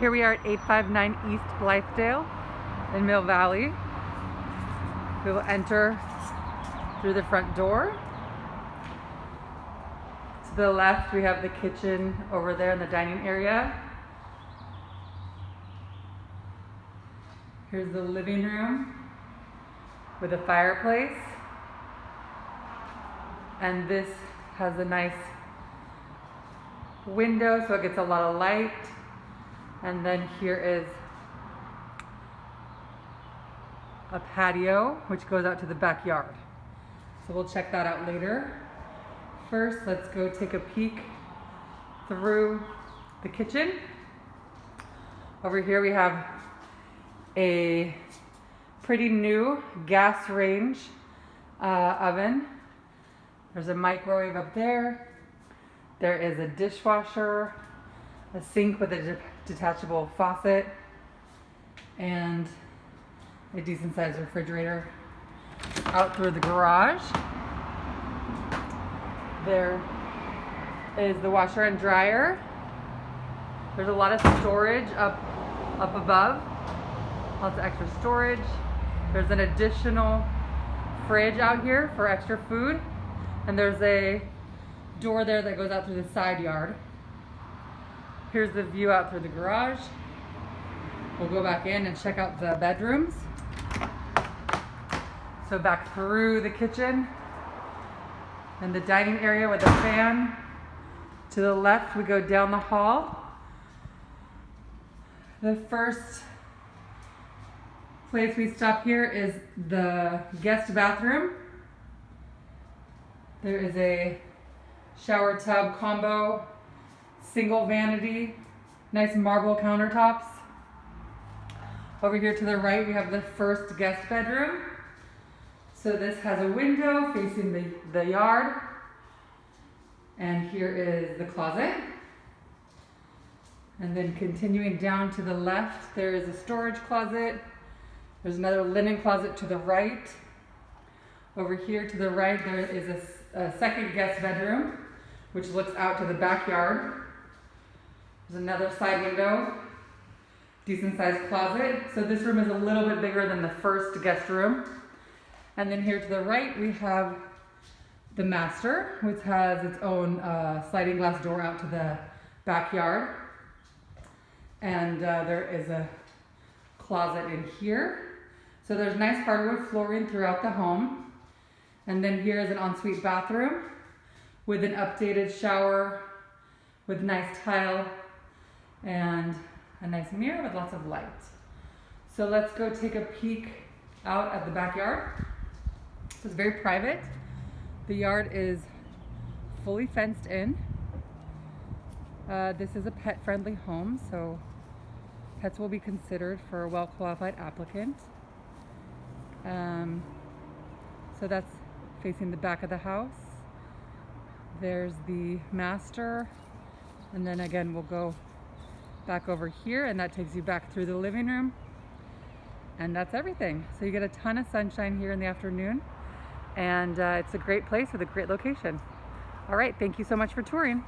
Here we are at 859 East Blithedale in Mill Valley. We will enter through the front door. To the left, we have the kitchen over there in the dining area. Here's the living room with a fireplace. And this has a nice window, so it gets a lot of light. And then here is a patio, which goes out to the backyard. So we'll check that out later. First, let's go take a peek through the kitchen. Over here we have a pretty new gas range oven. There's a microwave up there. There is a dishwasher, a sink with a detachable faucet, and a decent sized refrigerator. Out through the garage, there is the washer and dryer. There's a lot of storage up above, lots of extra storage. There's an additional fridge out here for extra food, and there's a door there that goes out through the side yard. Here's the view out through the garage. We'll go back in and check out the bedrooms. So back through the kitchen and the dining area with a fan. To the left, we go down the hall. The first place we stop here is the guest bathroom. There is a shower tub combo, single vanity, nice marble countertops. Over here to the right, we have the first guest bedroom. So this has a window facing the yard. And here is the closet. And then continuing down to the left, there is a storage closet. There's another linen closet to the right. Over here to the right, there is a second guest bedroom, which looks out to the backyard. There's another side window, decent sized closet. So this room is a little bit bigger than the first guest room. And then here to the right, we have the master, which has its own sliding glass door out to the backyard. And there is a closet in here. So there's nice hardwood flooring throughout the home. And then here is an ensuite bathroom with an updated shower with nice tile and a nice mirror with lots of light. So let's go take a peek out at the backyard. So it's very private. The yard is fully fenced in. This is a pet-friendly home, so pets will be considered for a well-qualified applicant. So that's facing the back of the house. There's the master, and then again we'll go back over here, and that takes you back through the living room. And that's everything. So you get a ton of sunshine here in the afternoon, and it's a great place with a great location. All right, thank you so much for touring.